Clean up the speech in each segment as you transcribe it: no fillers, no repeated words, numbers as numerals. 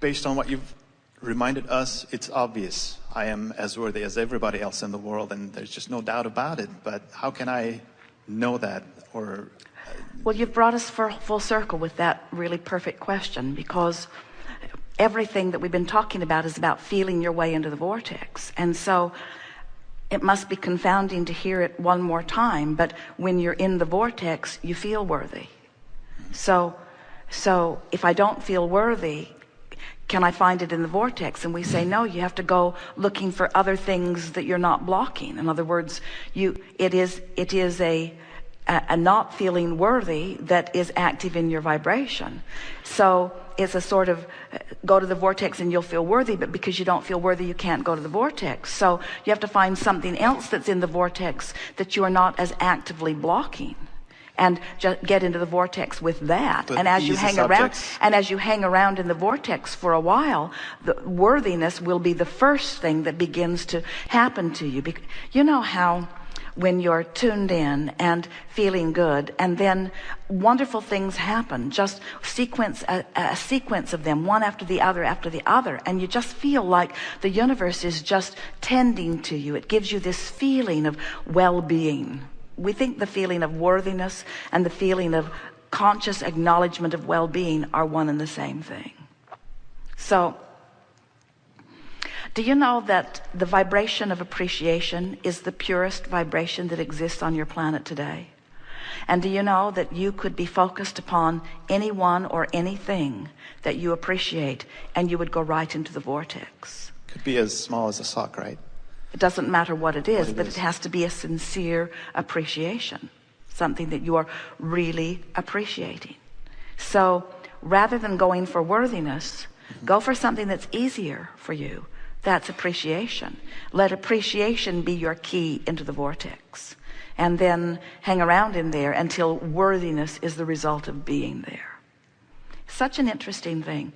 based on what you've reminded us, it's obvious. I am as worthy as everybody else in the world, and there's just no doubt about it. But how can I know that? Or well, you've brought us full circle with that really perfect question, because everything that we've been talking about is about feeling your way into the vortex. And so it must be confounding to hear it one more time, but when you're in the vortex, you feel worthy. So if I don't feel worthy, can I find it in the vortex? And we say, no, you have to go looking for other things that you're not blocking. In other words, it is a not feeling worthy that is active in your vibration. So it's a sort of go to the vortex and you'll feel worthy, but because you don't feel worthy, you can't go to the vortex. So you have to find something else that's in the vortex that you are not as actively blocking, and just get into the vortex with that. But and as you hang around in the vortex for a while, the worthiness will be the first thing that begins to happen to you. You know how when you're tuned in and feeling good, and then wonderful things happen, just a sequence of them, one after the other, and you just feel like the universe is just tending to you. It gives you this feeling of well-being. We think the feeling of worthiness and the feeling of conscious acknowledgement of well-being are one and the same thing. So, do you know that the vibration of appreciation is the purest vibration that exists on your planet today? And do you know that you could be focused upon anyone or anything that you appreciate, and you would go right into the vortex? Could be as small as a sock, right? It doesn't matter what it is, but it has to be a sincere appreciation, something that you are really appreciating. So rather than going for worthiness, go for something that's easier for you. That's appreciation. Let appreciation be your key into the vortex, and then hang around in there until worthiness is the result of being there. Such an interesting thing.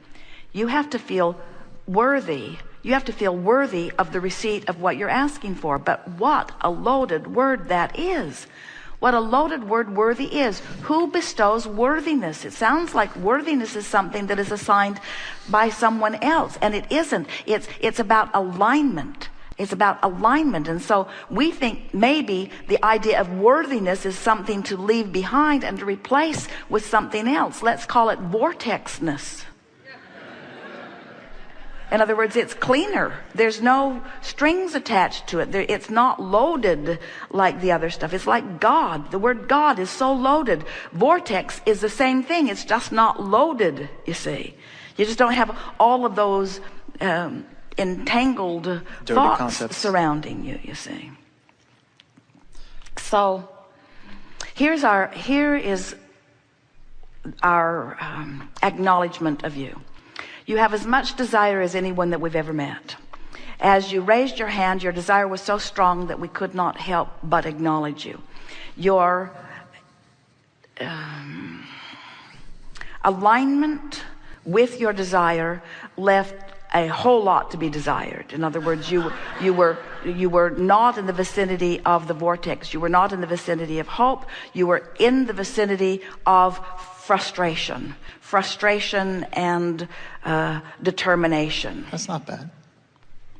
You have to feel worthy. You have to feel worthy of the receipt of what you're asking for. But what a loaded word that is. What a loaded word worthy is. Who bestows worthiness? It sounds like worthiness is something that is assigned by someone else, and it isn't. It's about alignment. It's about alignment. And so we think maybe the idea of worthiness is something to leave behind and to replace with something else. Let's call it vortexness. In other words, it's cleaner. There's no strings attached to it. It's not loaded like the other stuff. It's like God. The word God is so loaded. Vortex is the same thing. It's just not loaded, you see. You just don't have all of those entangled dirty thoughts concepts surrounding you, you see. So here is our acknowledgement of you. You have as much desire as anyone that we've ever met. As you raised your hand, your desire was so strong that we could not help but acknowledge you. Your alignment with your desire left a whole lot to be desired. In other words, you were not in the vicinity of the vortex. You were not in the vicinity of hope. You were in the vicinity of frustration and determination. That's not bad.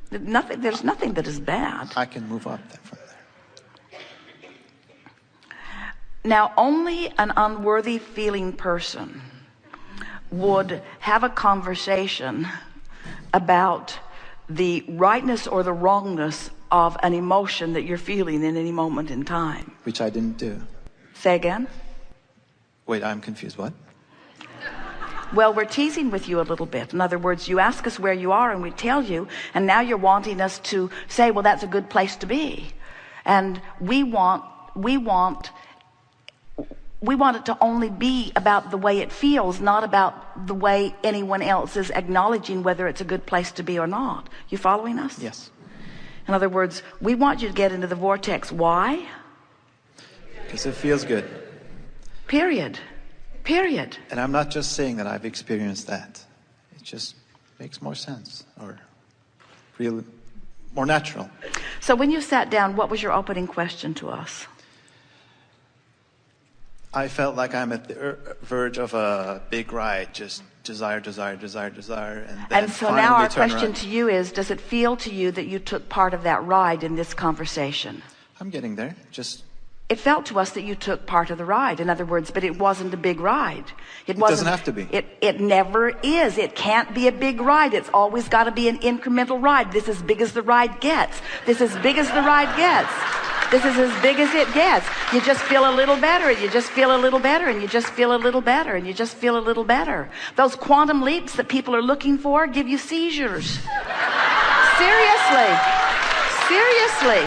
There's nothing that is bad. I can move up from there. Now, only an unworthy feeling person would have a conversation about the rightness or the wrongness of an emotion that you're feeling in any moment in time. Which I didn't do. Say again? Wait, I'm confused. What? Well, we're teasing with you a little bit. In other words, you ask us where you are and we tell you, and now you're wanting us to say, well, that's a good place to be. And we want it to only be about the way it feels, not about the way anyone else is acknowledging whether it's a good place to be or not. You following us? Yes. In other words, we want you to get into the vortex. Why? Because it feels good. Period. And I'm not just saying that I've experienced that. It just makes more sense, or really more natural. So when you sat down, what was your opening question to us? I felt like I'm at the verge of a big ride, just desire, desire, desire, desire, and then And so finally now our turn question around. to you is, does it feel to you that you took part of that ride in this conversation? I'm getting there. Just It felt to us that you took part of the ride. In other words, but it wasn't a big ride. It doesn't have to be. It never is. It can't be a big ride. It's always got to be an incremental ride. This is as big as the ride gets. This is as big as the ride gets. This is as big as it gets. You just feel a little better, and you just feel a little better, and you just feel a little better, and you just feel a little better. Those quantum leaps that people are looking for give you seizures. Seriously. Seriously.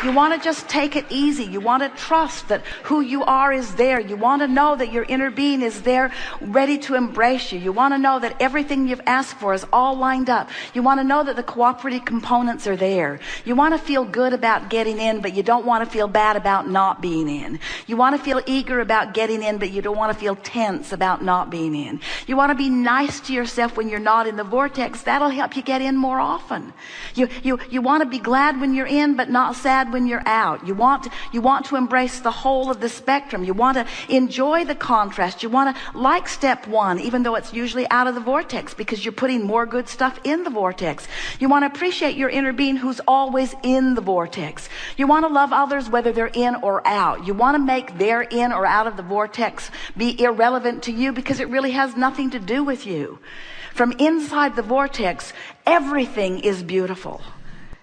You want to just take it easy. You want to trust that who you are is there. You want to know that your inner being is there, ready to embrace you. You want to know that everything you've asked for is all lined up. You want to know that the cooperative components are there. You want to feel good about getting in, but you don't want to feel bad about not being in. You want to feel eager about getting in, but you don't want to feel tense about not being in. You want to be nice to yourself when you're not in the vortex. That'll help you get in more often. You want to be glad when you're in, but not sad when you're out. You want to embrace the whole of the spectrum. You want to enjoy the contrast. You want to like step one, even though it's usually out of the vortex, because you're putting more good stuff in the vortex. You want to appreciate your inner being who's always in the vortex. You want to love others whether they're in or out. You want to make their in or out of the vortex be irrelevant to you, because it really has nothing to do with you. From inside the vortex, everything is beautiful.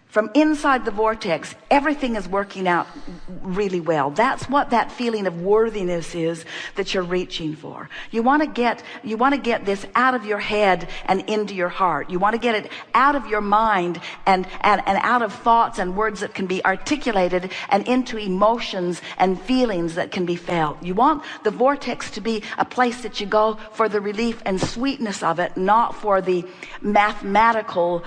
From inside the vortex, everything is working out really well. That's what that feeling of worthiness is that you're reaching for. You want to get this out of your head and into your heart. You want to get it out of your mind and out of thoughts and words that can be articulated and into emotions and feelings that can be felt. You want the vortex to be a place that you go for the relief and sweetness of it, not for the mathematical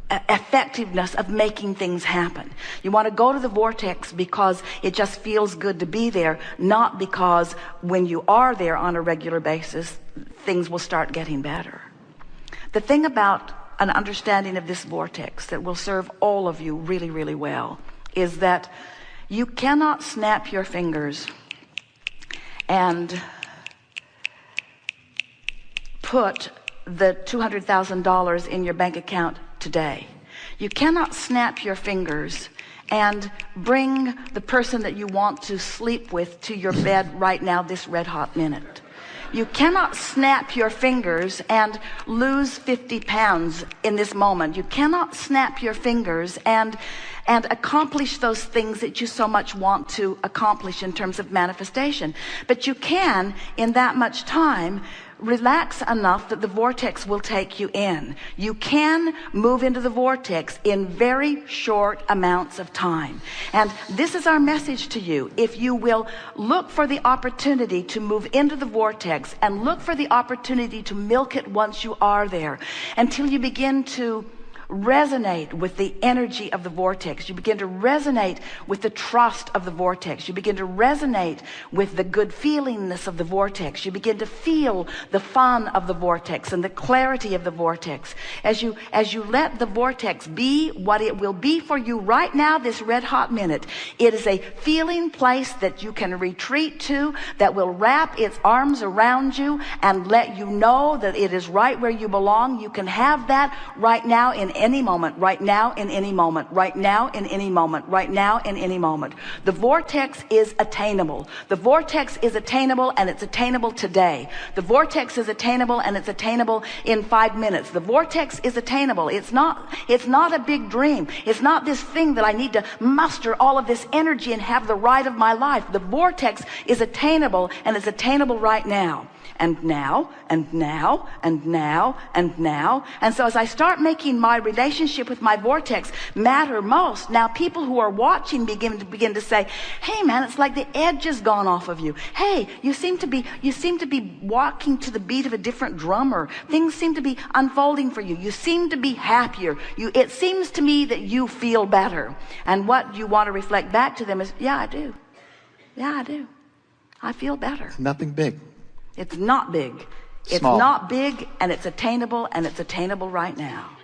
effectiveness of making things happen. You want to go to the vortex because it just feels good to be there, not because when you are there on a regular basis, things will start getting better. The thing about an understanding of this vortex that will serve all of you really, really well is that you cannot snap your fingers and put the $200,000 in your bank account today. You cannot snap your fingers and bring the person that you want to sleep with to your bed right now, this red hot minute. You cannot snap your fingers and lose 50 pounds in this moment. You cannot snap your fingers and accomplish those things that you so much want to accomplish in terms of manifestation. But you can, in that much time, relax enough that the vortex will take you in. You can move into the vortex in very short amounts of time. And this is our message to you. If you will look for the opportunity to move into the vortex and look for the opportunity to milk it once you are there, until you begin to resonate with the energy of the vortex. You begin to resonate with the trust of the vortex. You begin to resonate with the good feelingness of the vortex. You begin to feel the fun of the vortex and the clarity of the vortex. As you let the vortex be what it will be for you right now, this red hot minute, it is a feeling place that you can retreat to, that will wrap its arms around you and let you know that it is right where you belong. You can have that right now in any moment, right now in any moment, right now in any moment, right now in any moment. The vortex is attainable. The vortex is attainable, and it's attainable today. The vortex is attainable, and it's attainable in 5 minutes. The vortex is attainable. It's not a big dream. It's not this thing that I need to muster all of this energy and have the ride of my life. The vortex is attainable, and it's attainable right now. And now, and now, and now, and now. And so as I start making my relationship with my vortex matter most, now people who are watching begin to say, hey man, it's like the edge has gone off of you. Hey, you seem to be walking to the beat of a different drummer. Things seem to be unfolding for you. You seem to be happier. It seems to me that you feel better. And what you want to reflect back to them is, yeah, I do. Yeah, I do. I feel better. Nothing big. It's not big. It's Small. not big, and it's attainable right now.